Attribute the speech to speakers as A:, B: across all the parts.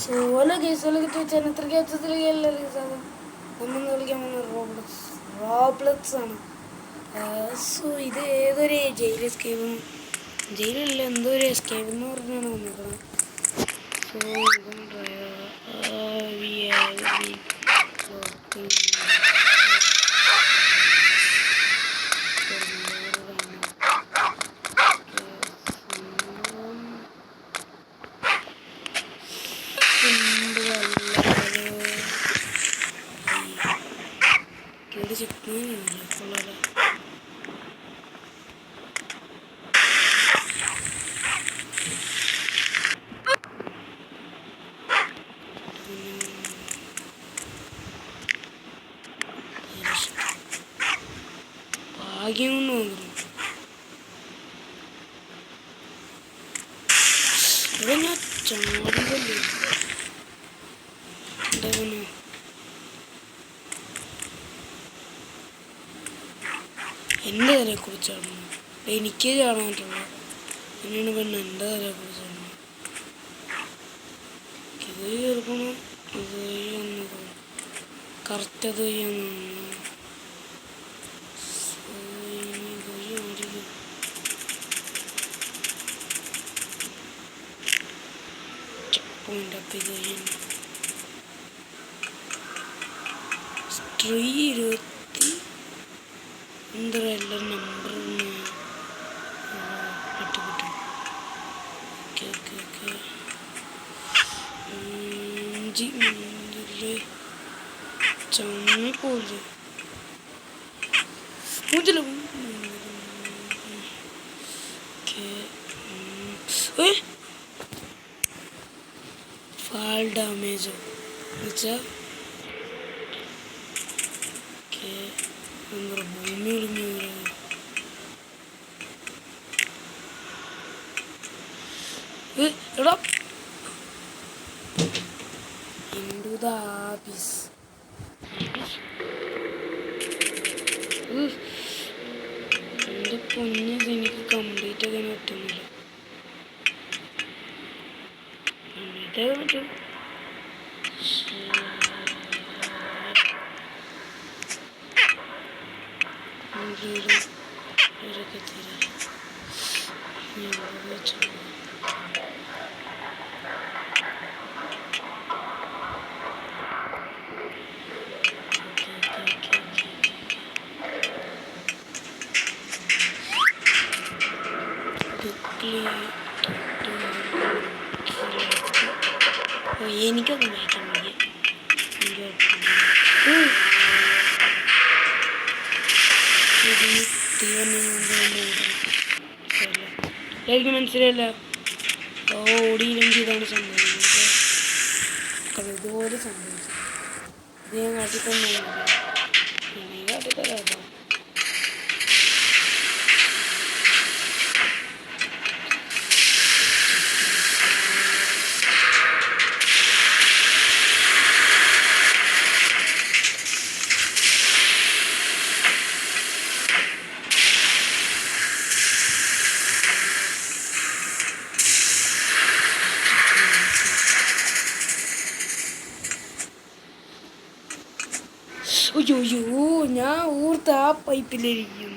A: Solo കേസുകളൊക്കെ വെച്ചാൽ എത്രയ്ക്ക് വെച്ചത്തിൽ എല്ലാവർക്കും സാധനം നമ്മന്ന് കളിക്കാൻ പോകുന്ന റോബ്ലക്സ് ആണ്. സോ ഇത് ഏതൊരു ജയിൽ എസ്കേപ്പും ജയിലല്ല എന്തോ ഒരു എസ്കേപ്പ് എന്ന് പറഞ്ഞാണ് വന്നിരിക്കുന്നത്. സോ ഭാഗ്യമൊന്നും ഇവിടെ ഞാൻ ചാടിയതല്ലേ എൻ്റെ തലയെ കുറിച്ചാണ് എനിക്ക് ചാടാനായിട്ടുള്ള എന്നെയാണ് പെണ്ണ് എൻ്റെ തലയെ കുറിച്ചാണ് ഇത് ചേർക്കണം ഇത് ചെയ്യുന്നത് കറക്റ്റത് ചെയ്യാന്ന് പോയിന്റ് അപ്പ് ഇത് ചെയ്യാൻ സ്ട്രീ 20 എന്താ എല്ലാ നമ്പർ കിട്ടും. ഓക്കെ ഓക്കെ ഓക്കെ 5 മിനിറ്റില് ചമ്മപ്പോലെ ഫാൾ ഡാമേജോ എന്നുവെച്ചാൽ ഭൂമി ഒളിഞ്ഞു എടാ into the abyss. എൻ്റെ പൊന്ന് എനിക്ക് കംപ്ലീറ്റ് ആക്കാൻ പറ്റുന്നില്ല. കംപ്ലീറ്റ് ആക്കാൻ പറ്റും. എനിക്കൊന്നും വായിക്കാൻ വയ്യ. എനിക്ക് മനസ്സിലായില്ല. ഓടിയില്ലെങ്കിൽ ഇതാണ് സംഭവിക്കുന്നത്. ഇതുപോലെ സംഭവിച്ചു. ഇത് ഞാൻ കാട്ടിത്തന്നില്ല. കാട്ടിത്തരാട്ടോ. അയ്യോ ഞാൻ ഊർത്ത ആ പൈപ്പിലിരിക്കും.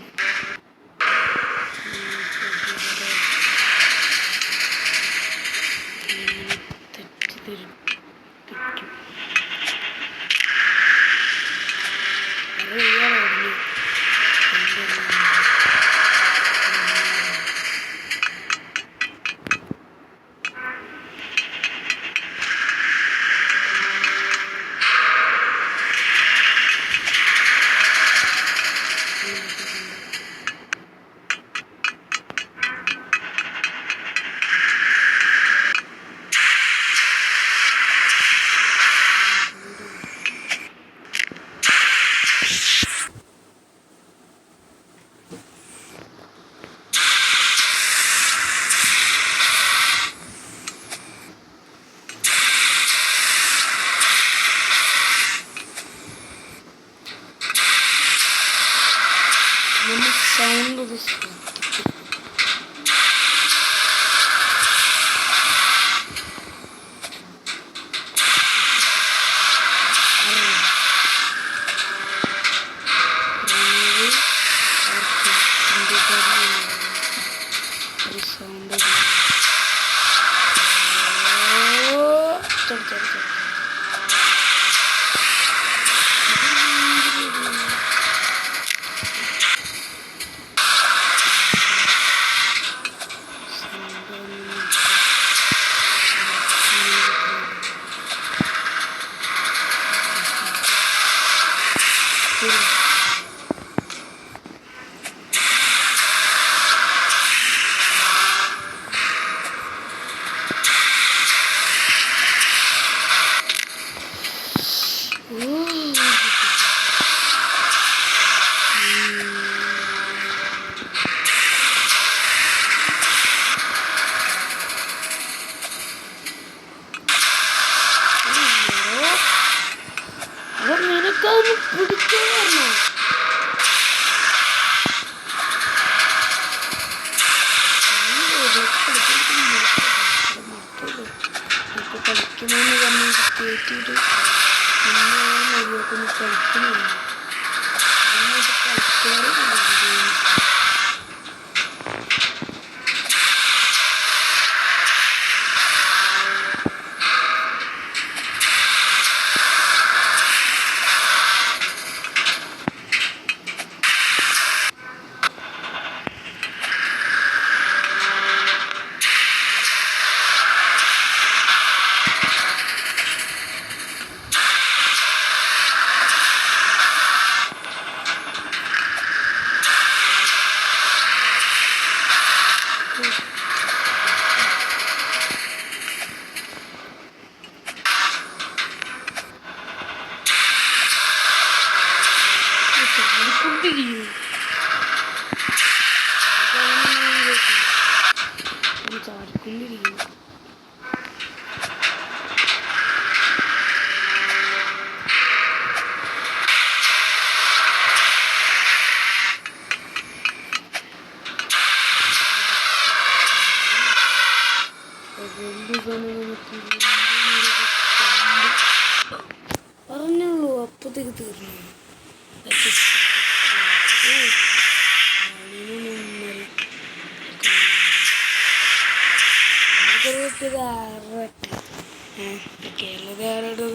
A: കളിക്കണമെന്ന് പറഞ്ഞ് കയറ്റിയിട്ട് മര്യാദക്കൊന്നും കളിക്കണില്ല. കളിക്കാറില്ല. ചാടിക്കൊണ്ടിരിക്കുന്നു. പറഞ്ഞുള്ളൂ അപ്പത്തേക്ക് തീർന്നു. കേരളക്കാരോട്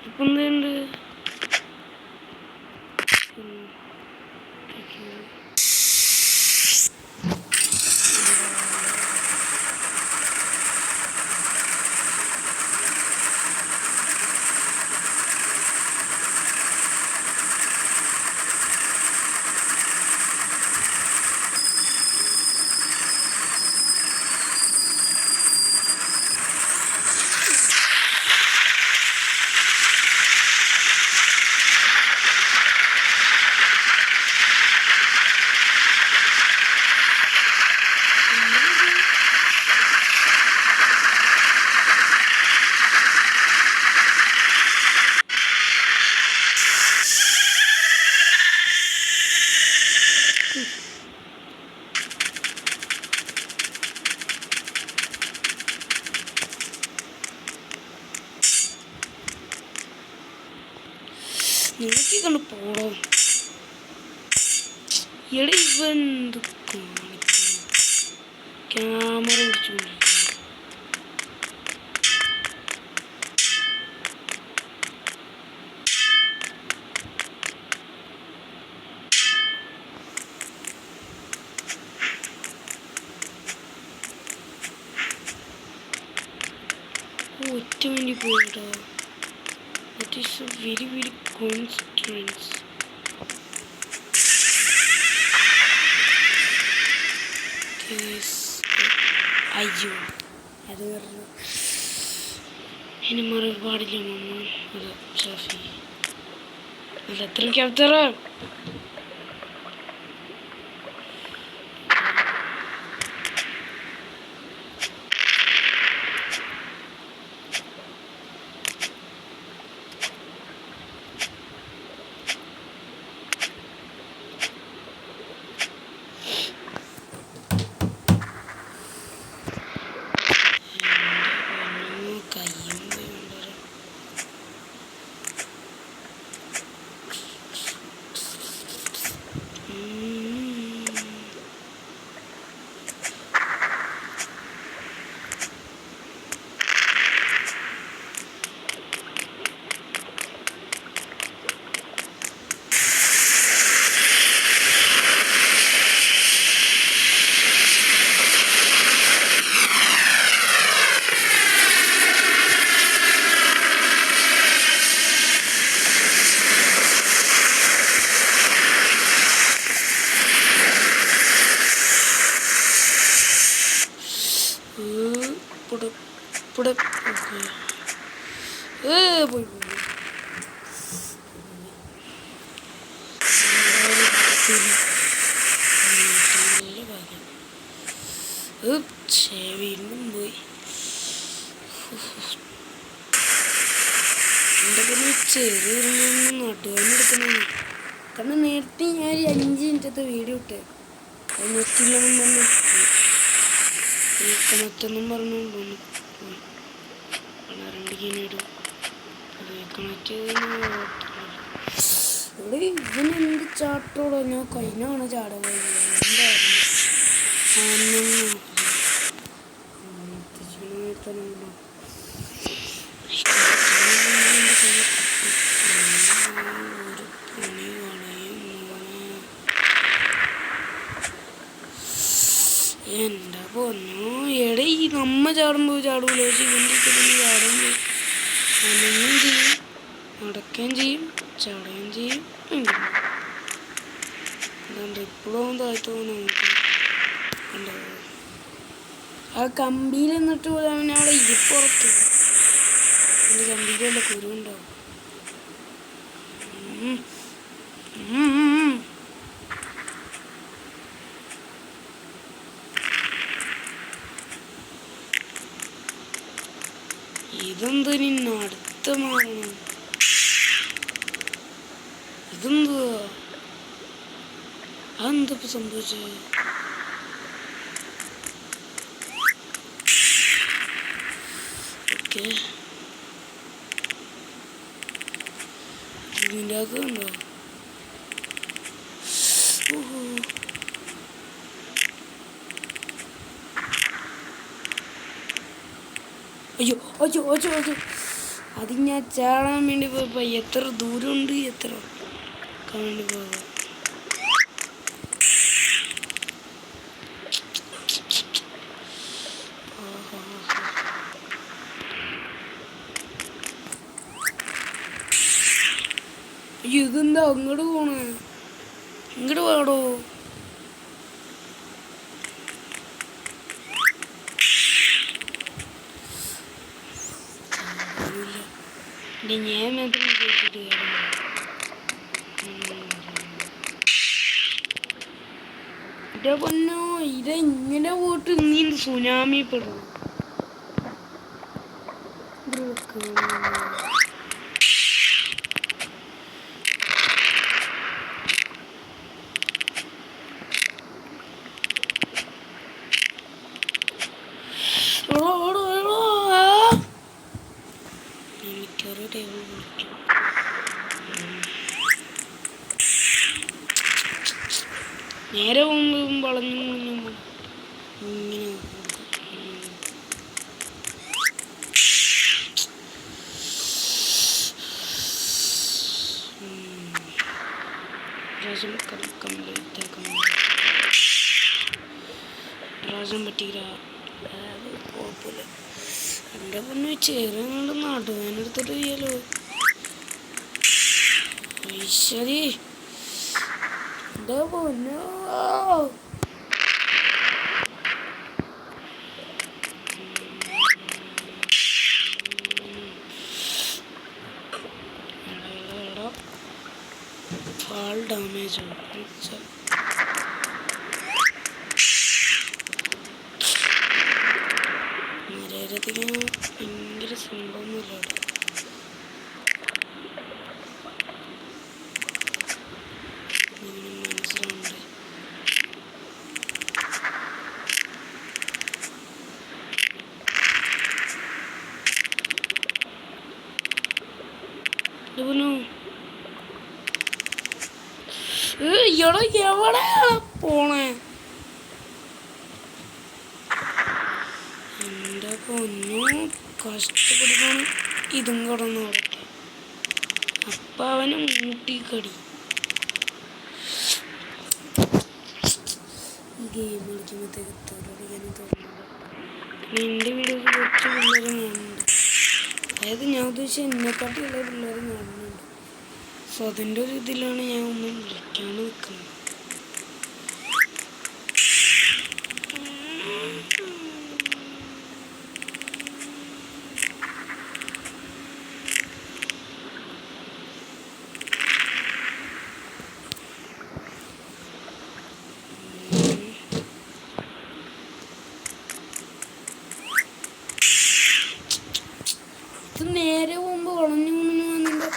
A: ഇപ്പം എന്തുണ്ട്? നിനക്ക് കണ്ട് പോടോ. എടാ ഇവൻ എന്ത് കാണിക്കുന്നു? ക്യാമറ പിടിച്ചു ഒറ്റ വേണ്ടി പോയിട്ടോ. That is a very very constraints. അയ്യോ അത് പറഞ്ഞു ഇനി മറു പാടില്ല മമ്മ. അത് ഷാഫി അത് എത്ര ക്യാപ്റ്ററ പോയി വീണ്ടും പോയി. എൻ്റെ പിന്നെ ചെറിയ നടുവാനെടുക്കുന്നതാണ്. കാരണം നേരത്തെ ഞാൻ ഒരു 5 മിനിറ്റത്തെ വീഡിയോ ഇട്ട് അത് നെറ്റില്ലെന്നും പറഞ്ഞു കണക്റ്റൊന്നും പറഞ്ഞുകൊണ്ടു രണ്ടിക്കിനിടും അത് കണക്റ്റ് ഇവിടെ ഇവനെന്ത് ചാട്ടോടോ. ഞാൻ കഴിഞ്ഞാണ് ചാട പോയത്. എന്തായിരുന്നു എൻ്റെ പൊന്നോ. എടേ ഈ നമ്മ ചാടുമ്പോൾ ചാടൂല. പക്ഷെ ഇവൻ്റെ ചാടുമ്പോൾ അനങ്ങുകയും ചെയ്യും, നടക്കുകയും ചെയ്യും, ചാടുകയും ചെയ്യും. ഇപ്പോഴും താഴ്ത്തു നമുക്ക് ആ കമ്പിയിൽ എന്നിട്ട് പോലെ അവനെ അവിടെ ഇരിപ്പുറത്ത് എൻ്റെ കമ്പിയിലല്ല കുരുണ്ടാവും. ഇതെന്ത് നിന്നെ അടുത്ത മാറണം? ഇതെന്തുവാ? അതെന്തപ്പോ സംഭവിച്ചത്? ഓക്കെ, ഇതിൻ്റെ അകത്തുണ്ടോ? ഓഹോ, അയ്യോ അയ്യോ അയ്യോ അയ്യോ, അത് ഞാൻ ചാടാൻ വേണ്ടി പോയപ്പോ എത്ര ദൂരമുണ്ട്, എത്ര വേണ്ടി പോകാം. അയ്യോ, ഇതെന്താ അങ്ങോട്ട് പോണേ? ഇങ്ങോട്ട് പാടോ? ഞാൻ മാത്രം കേട്ടിട്ട് ഇതാ പൊന്നോ, ഇതെങ്ങനെ പോയിട്ട് നീ സുനാമി പെടും. നേരെ പോകുമ്പോൾ വളഞ്ഞു ഇങ്ങനെ പ്രാവശ്യം പറ്റിയില്ല. കുഴപ്പമില്ല. എൻ്റെ പൊന്നു ചേരുന്നുണ്ട് നടുവേനെടുത്തിട്ട് ചെയ്യാലോ. ശരി, എൻ്റെ പൊന്നോ. ഫാൾ ഡാമേജ് മര്യാദത്തിന് ഭയങ്കര സംഭവമൊന്നുമില്ല അവിടെ. മനസ്സിലാവണ്ടേ? എടാ എവിടെയാ പോണേ? എൻ്റെ പൊന്നു കഷ്ടപ്പെടുന്ന ഇതും കടന്നു കൊടുക്കെ. അപ്പൊ അവന് മൂട്ടിക്കടി. ഈ ഗെയിം കളിക്കുമ്പോഴത്തേക്ക് തൊഴിലിങ്ങനെ തോന്നുന്നത്. എൻ്റെ വീഡിയോക്ക് കുറച്ച് പിള്ളേർ കാണുന്നുണ്ട്. അതായത് ഞാൻ ഉദ്ദേശിച്ച എന്നെക്കാട്ടിയുള്ള പിള്ളേർ കാണുന്നുണ്ട്. സോ അതിൻ്റെ ഒരു ഇതിലാണ് ഞാൻ ഒന്നും വിളിക്കാണ്ട് നിൽക്കുന്നത്. ഇത് നേരെ പോകുമ്പോൾ വളഞ്ഞു വന്നിട്ട്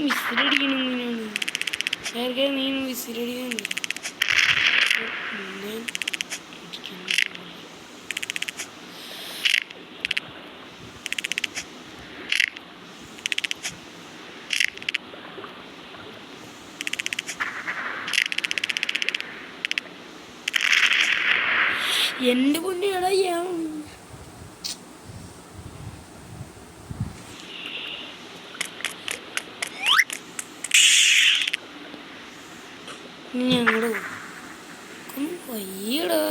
A: വിസിലടിക്കണം. ഇങ്ങനെയാണ് നേരത്തെ നീ വിസിലടിക്കുന്നില്ല. എൻ്റെ പൊന്നിയടാ ഞങ്ങളോ അയ്യടാ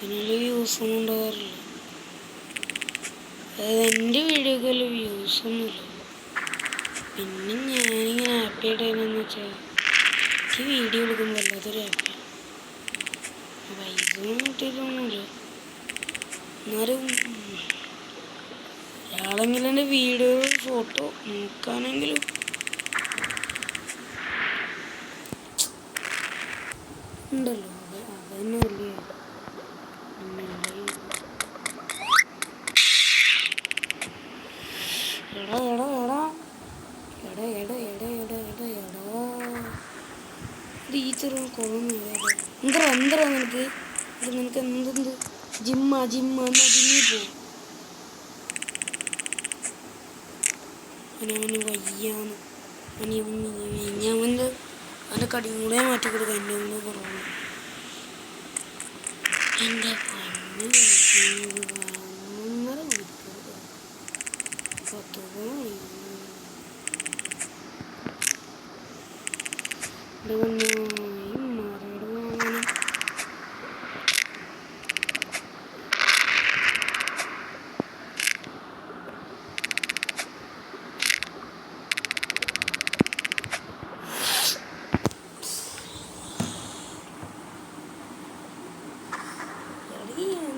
A: ഇതിനുള്ള വ്യൂസൊന്നും ഉണ്ടാകാറില്ല. അതായത് എൻ്റെ വീഡിയോകളിൽ വ്യൂസൊന്നുമില്ല. പിന്നെ ഞാനിങ്ങനെ ഹാപ്പി ആയിട്ടാണെന്ന് വെച്ചാൽ എനിക്ക് വീഡിയോ എടുക്കുമ്പോൾ വല്ലാത്തൊരു ഹാപ്പിയാണ്. പൈസൊന്നും കിട്ടിയിട്ടൊന്നുമില്ല, എന്നാലും ഒരാളെങ്കിലും എൻ്റെ വീഡിയോ ഫോട്ടോ നോക്കാനെങ്കിലും ഉണ്ടല്ലോ. അതന്നെ വലിയ എടാ എടാ എടാ എടാ എടാ എടാ എടാ എടാ എടാ ടീച്ചറും കൊള്ളുന്നു. എന്തറ നിനക്ക് എന്തെന്ത് ജിമ്മ എന്നാ ജിമ്മിൽ പോകും. അവന് വയ്യാന്ന് അവൻ്റെ കടിയും കൂടെ മാറ്റി കൊടുക്കുക. എൻ്റെ ഒന്ന് കുറവാണ്. എൻ്റെ പന്ന് ഒന്നര മണിക്കൂർ 10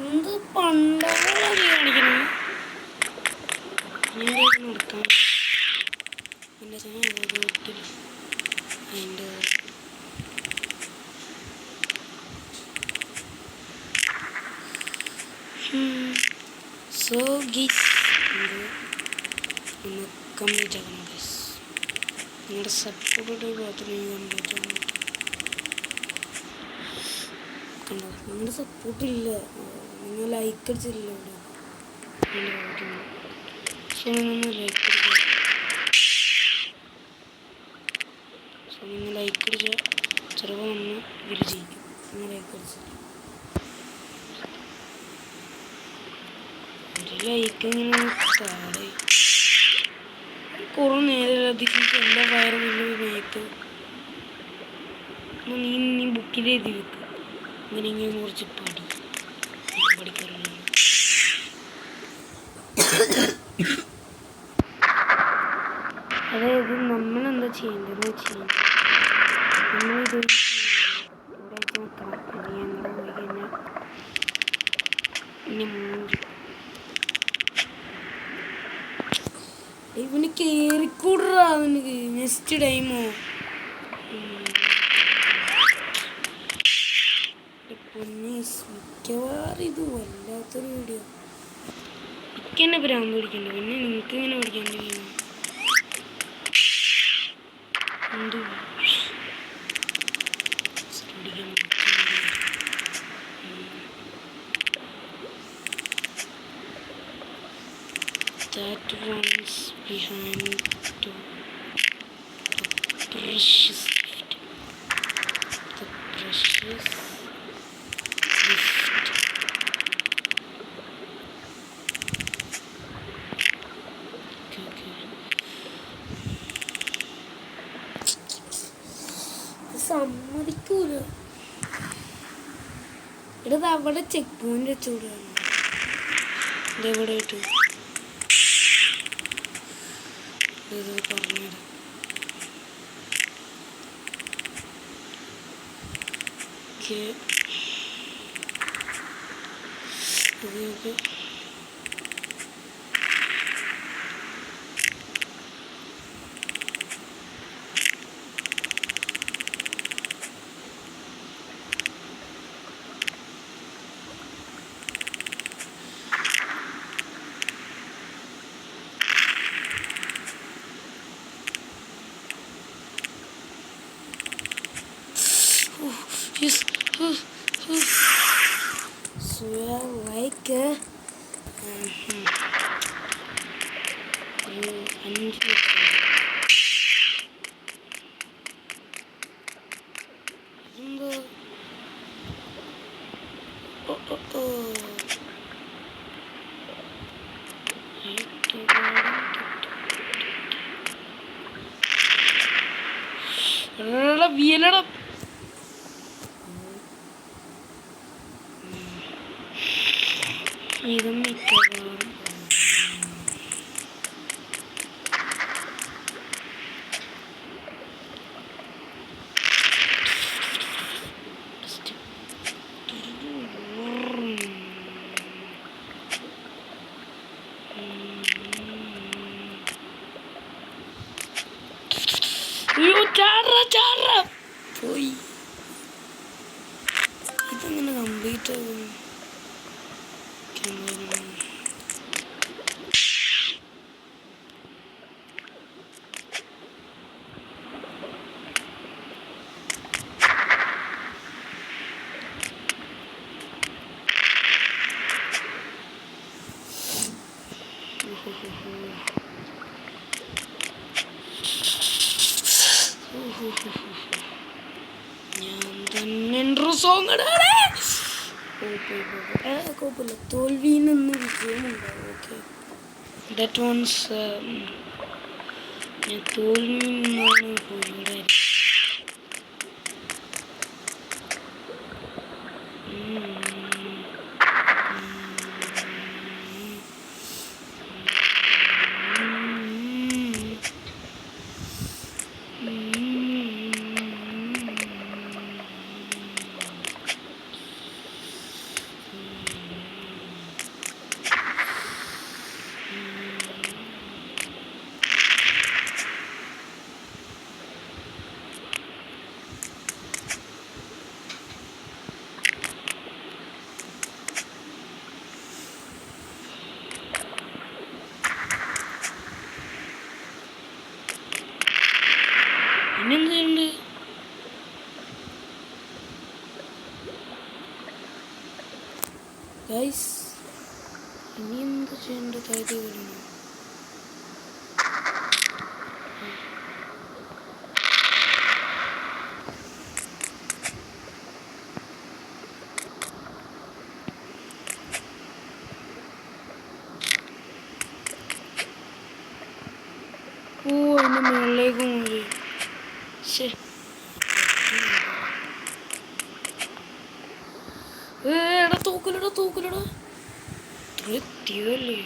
A: എന്ത് പണ്ടാണ് കാണിക്കണേ. നടക്കാൻ എൻ്റെ ഓരോരുത്തർ അതിൻ്റെ സോ ഗീസ് ഒന്ന് കംപ്ലീറ്റ് ആക്കണം ഗീസ്. നിങ്ങളുടെ സപ്പോർട്ട് മാത്രമേ കംപ്ലീറ്റ് ആകും. കണ്ടോ, നിങ്ങളുടെ സപ്പോർട്ടില്ല, നിങ്ങൾ ലൈക്ക് അടിച്ചില്ല ഇവിടെ. സോ നിങ്ങൾ ലൈക്ക് അടിക്കുക. സോ നിങ്ങൾ ലൈക്ക് അടിച്ചാൽ ചിലപ്പോൾ നമ്മൾ വിജയിക്കും. നിങ്ങൾ ലൈക്ക് അടിച്ചാൽ ഒരു ലൈക്ക് ഇങ്ങനെ താഴെ കുറേ നേരം അധികം എല്ലാ വയറും മേത്ത് നീ ബുക്കിൽ എഴുതി വെക്കുക. അങ്ങനെ ഇങ്ങനെ കുറച്ച് പഠിക്കാറുണ്ട്. അതായത് നമ്മളെന്താ ചെയ്യേണ്ടതെന്ന് വെച്ച് കഴിഞ്ഞാൽ നമ്മളിത് ഇവിടെ നോക്കണം. ഞങ്ങൾ പോയി കഴിഞ്ഞാൽ ഇനി ഇവന് കയറിക്കൂടാ. അവനക്ക് നെക്സ്റ്റ് ടൈമോ മിക്കവാറും ഇത് വല്ലാത്തൊരു വീഡിയോ. എനിക്ക് തന്നെ ഭ്രാന്ത് പിടിക്കണ്ട, പിന്നെ നിങ്ങൾക്ക് ഇങ്ങനെ പിടിക്കാണ്ട് ചെയ്യുന്നു. എന്ത് that runs behind the precious gift. The precious gift. Okay. സമ്മതിക്കൂല. ഇവിടെ അവിടെ ചെക്ക് പോയിന്റ് വെച്ചുകൂടാണ്. ഇതെവിടെ ഇട്ടു പറഞ്ഞത്. Okay yes. So like വിയലട വിയലട ഇതും മിക്കവാറും അയ്യോ ചാറ ചാറ പോയി. ഇതെങ്ങനെ കംപ്ലീറ്റ് ആകും? ഞാൻ തന്നെ കുഴപ്പമില്ല, തോൽവിയിൽ നിന്ന് വിജയമുണ്ടാവും. ഓക്കെ ദാറ്റ് മീൻസ് ഞാൻ തോൽവിയിൽ നിന്നാണ് ഇവിടെ. പിന്നെന്തുണ്ട്? ഗൈസ് ഇനി എന്ത് ചെയ്യേണ്ട കാര്യം വരുന്നു? ഓ അതിൻ്റെ മുകളിലേക്കും പോയി. എടാ തൂക്കലടാ എത്തിയതല്ലേ.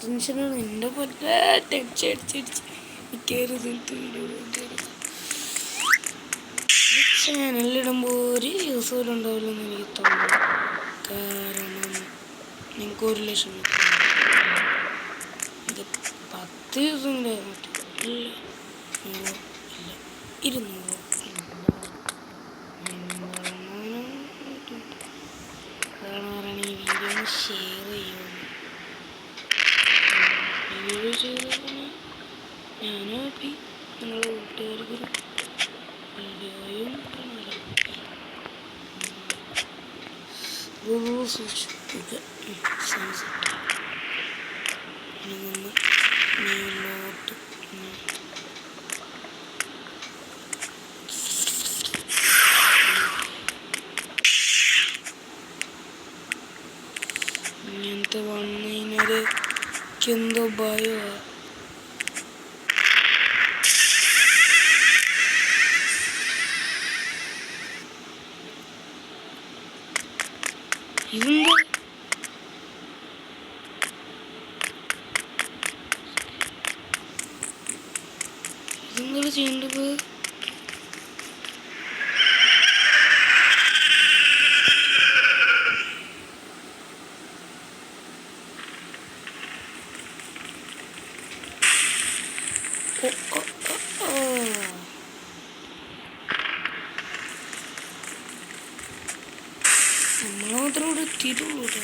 A: ടെൻഷനാണ് എൻ്റെ പോലെ. ടെൻഷൻ അടിച്ചടിച്ച് ചാനലിടുമ്പോൾ ഒരു യൂസ് പോലും ഉണ്ടാവില്ലെന്ന് എനിക്ക് തോന്നുന്നു. കാരണം നിങ്ങൾക്ക് 1 ലക്ഷം ഇത് 10 ദിവസം കൂടെ ഇല്ല 100 ഇല്ല 200 കാരണം ഈ വീഡിയോ ഷെയർ ചെയ്യുമോ? വീഡിയോ ചെയ്ത് ഞാനും ഹാപ്പി, നിങ്ങളുടെ കൂട്ടുകാർക്ക് വീഡിയോയും കാണാമല്ലോ. സൂക്ഷിക്കുക സൺസെറ്റ് നിന്ന് മേലോട്ട് ഇങ്ങനത്തെ വന്നു കഴിഞ്ഞാൽ എന്തോ ഭയമാണ്. ഇതെന്താ ചെയ്യേണ്ടത്? നമ്മൾ മാത്രം ഇവിടെ എത്തിയിട്ടുള്ളൂ കേട്ടോ.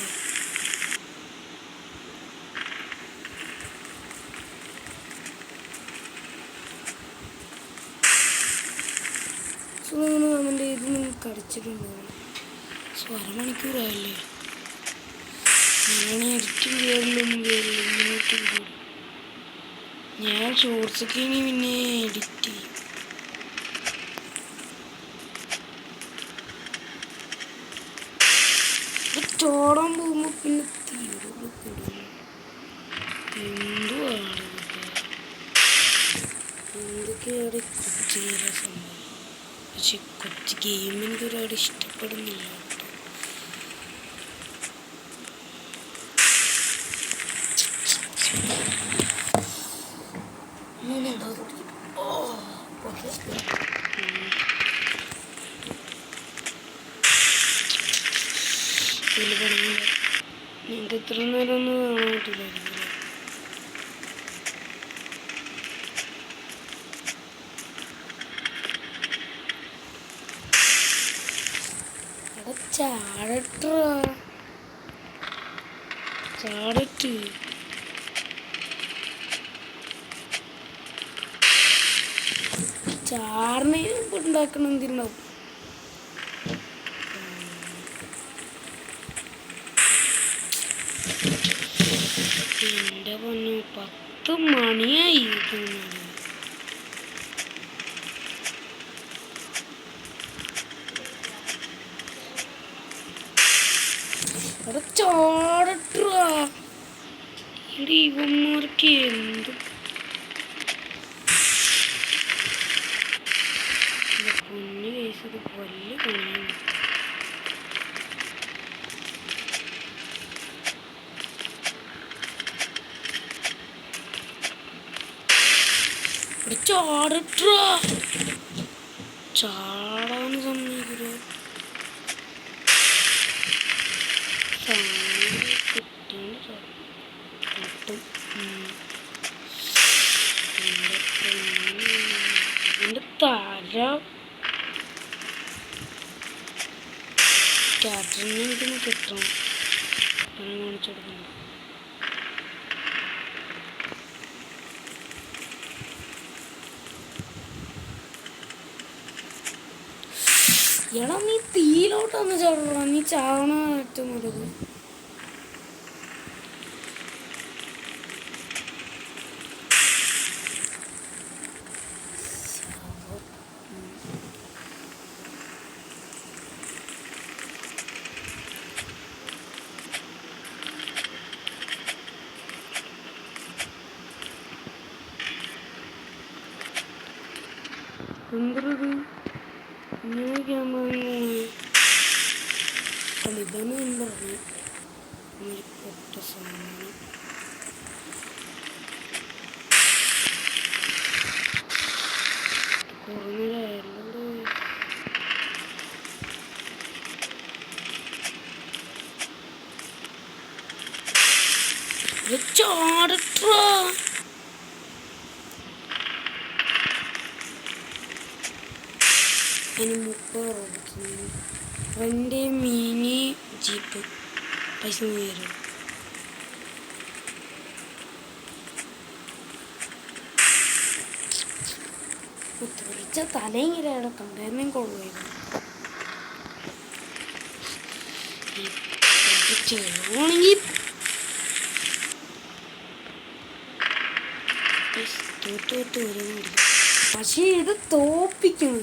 A: സോ നിങ്ങൾ കമൻറ്റ് ചെയ്ത് നിങ്ങൾക്ക് ശ്രദ്ധിച്ചിട്ടുണ്ടോ? അരമണിക്കൂറായല്ലേ. ഞാനാണ് എഡിറ്റും കയറില്ല. ഞാൻ ഷോർട്സൊക്കെ ഇനി പിന്നെ എഡിറ്റ് ചെയ്യും. ചോടാൻ പോകുമ്പോൾ പിന്നെ തീരുള്ളൂ കൂടുന്നു. എന്തുവാണ് എന്തൊക്കെയാണ് കൊച്ചു കയറിയ സംഭവം. പക്ഷെ കൊച്ചു ഗെയിം എനിക്കൊരാട് ഇഷ്ടപ്പെടുന്നില്ല കേട്ടോ. നിങ്ങൾക്ക് ഇത്ര നേരം ഒന്നും കാണാൻ പറ്റില്ലായിരിക്കും. എടാ ചാടട്ടാ, ചാടട്ട്. ചാറിന് ഉണ്ടാക്കണം എന്തിനാവും. എൻ്റെ പൊന്നു 10 മണിയായി. അവിടെ ചോടട്ടാ. ഇവിടെ ഇവന്മാർക്ക് എന്ത് പൊന്നു കേസത് കൊല്ലി പണിയാണ്. ചാടട്ടാ, ചാടാന്ന് സമ്മതിക്കില്ല. എൻ്റെ തല കാറ്ററിന് എനിക്കൊന്ന് കിട്ടണം. അങ്ങനെ കാണിച്ചെടുക്കണം. എടാ നീ തീയിലോട്ടൊന്ന് ചാടണം. നീ ചാവണ ഏറ്റവും നല്ലത്. എന്തത് ഇങ്ങനെയൊക്കെയാകുമ്പോൾ കളിതന്നെ എന്താ പറഞ്ഞു പൊട്ട സാധനം. കുറഞ്ഞായല്ലോ. ചാടട്ടാ. അതിന് 30 റോബോട്ട്സ്. എൻ്റെ മിനി ജീപ്പ് പൈസ തരും. തെറിച്ച തലയിങ്ങനെ കണ്ടായിരുന്നേ കൊള്ളുമായിരുന്നു. ചെറുവാണെങ്കിൽ തോറ്റ് വരുന്നുണ്ട്. പക്ഷേ ഇത് തോപ്പിക്കണം.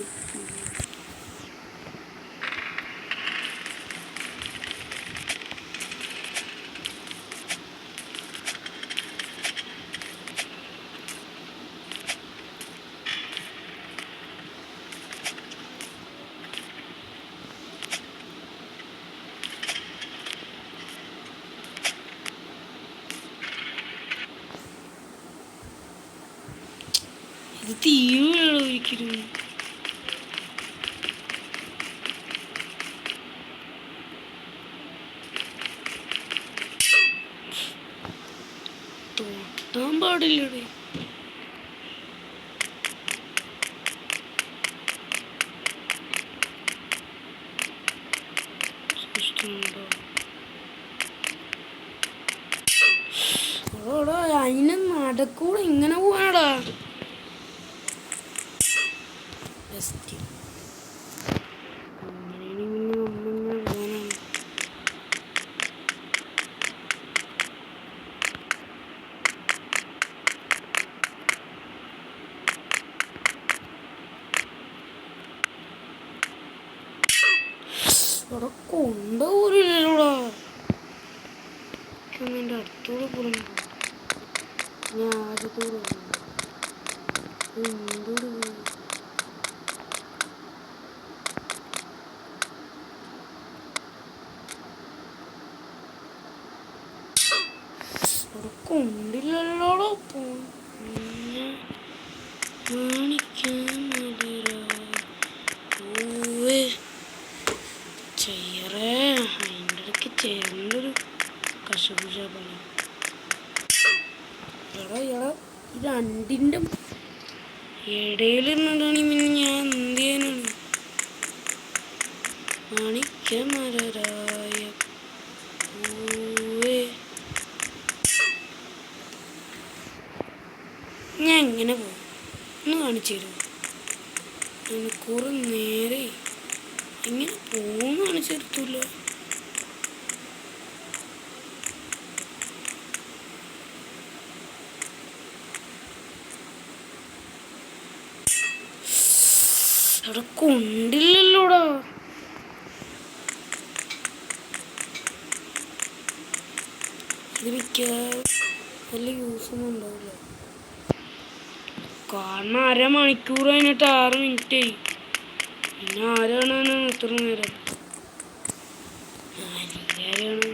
A: ഇത് തീരുകയാണോ ഒരിക്കലും? തൊട്ടാൻ പാടില്ലടേ. അതോടാ അതിന് നടക്കൂടെ ഇങ്ങനെ പോവാടാ. ബെസ്റ്റ് അങ്ങനെയാണ് ഇവിടെ കൊണ്ടുപോരില്ലല്ലോടാ. എൻ്റെ അടുത്തോടെ പറഞ്ഞു ഞാൻ ആദ്യത്തോടെ എന്തോട് ഇവിടെ കൊണ്ടില്ലല്ലോടോ. ചെയ്യറേ അതിൻ്റെ ഇടയ്ക്ക് ചേർന്നൊരു കശപുഷ പണി. എടാ രണ്ടിൻ്റെ ഇടയിൽ നിന്നിട്ടാണ് പിന്നെ ഞാൻ എന്ത് ചെയ്യാനാണ്. മാണിക്യമരരായ പൂവേ ഞാൻ എങ്ങനെ പോകും ഒന്ന് കാണിച്ചു തരുമോ? കുറെ നേരെ എങ്ങനെ പോകുന്നു കാണിച്ചു തരത്തില്ല. അവിടെ കൊണ്ടില്ലല്ലോടാ. ഇത് വല്ല യൂസൊന്നും ഉണ്ടാവില്ല. കാരണം 1/2 മണിക്കൂർ കഴിഞ്ഞിട്ട് 6 മിനിറ്റായി. പിന്നെ ആരാണ് ഇത്ര നേരം? ആരാണ്?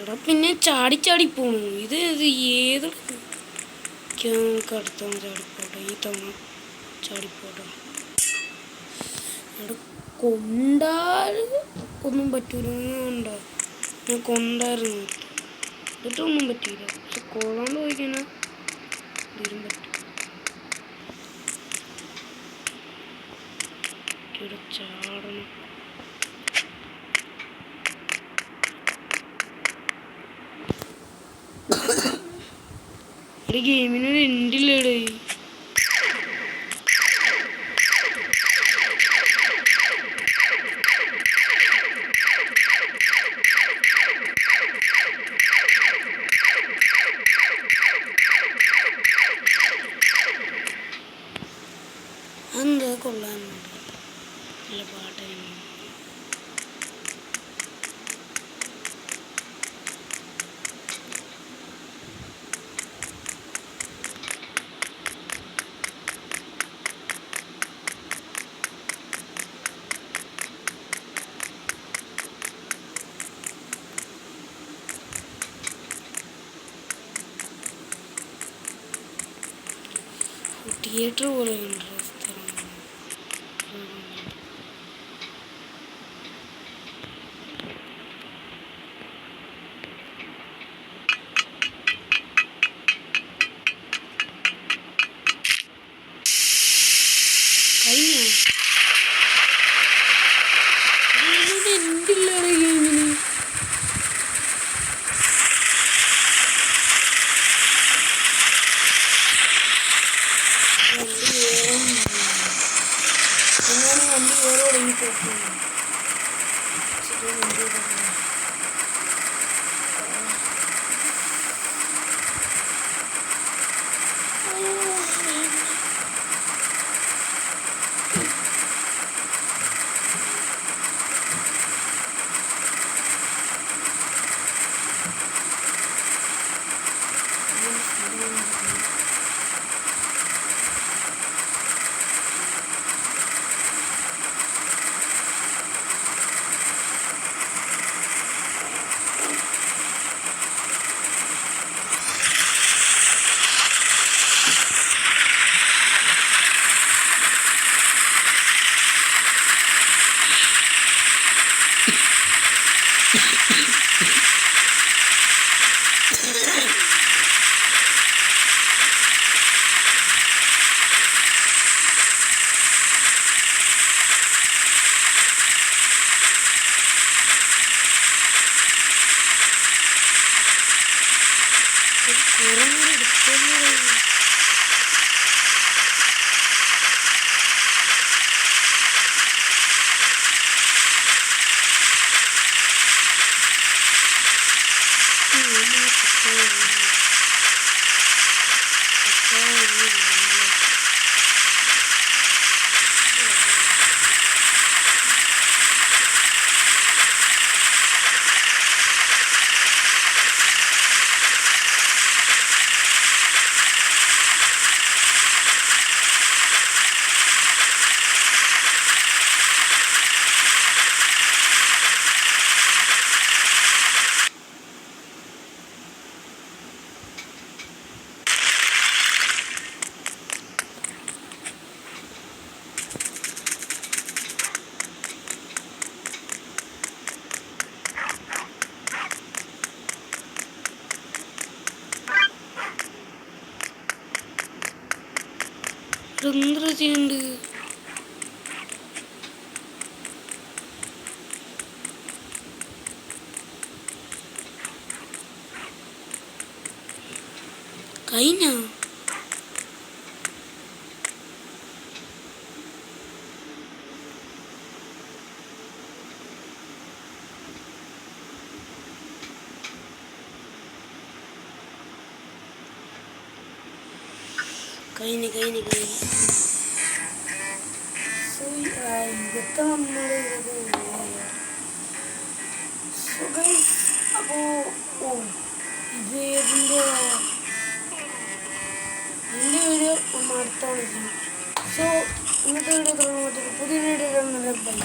A: എടാ പിന്നെ ചാടി പോണു. ഇത് ഏത് അടുത്ത ചാടിപ്പോട്ടെ. ഈ തവണ ചാടിപ്പോട്ടെ. എടാ കൊണ്ടാൽ ഒന്നും പറ്റൂലുണ്ടോ? ഞാൻ കൊണ്ടായിരുന്നു എന്നിട്ടൊന്നും പറ്റിയില്ല. പക്ഷെ കൊള്ളാണ്ട് പോയിക്കാനാ തീരും പറ്റും. ഇവിടെ ചാടണം. ഒരു ഗെയിമിനൊരു എൻഡില്ലേടേ. എന്താ കൊള്ളാനുണ്ട് നല്ല പാട്ടായിരുന്നു. തിയേറ്റർ പോലെയുണ്ട് സ്ഥലം. എന്തില്ലാണ് ഗെയിമിന്? വണ്ടി വേറെ തുടങ്ങിപ്പോട്ടു. Oh, എന്തൊരു ചെയ്യുന്നുണ്ട്. കഴിഞ്ഞ ഇതൊക്കെ നമ്മൾ അപ്പോ ഓ ഇത് ഇതിൻ്റെ വീഡിയോ നമ്മൾ അടുത്താണ് ചെയ്യും. സോ ഇന്നത്തെ വീഡിയോ തുടങ്ങുമ്പോൾ പുതിയ വീഡിയോ ബൈ.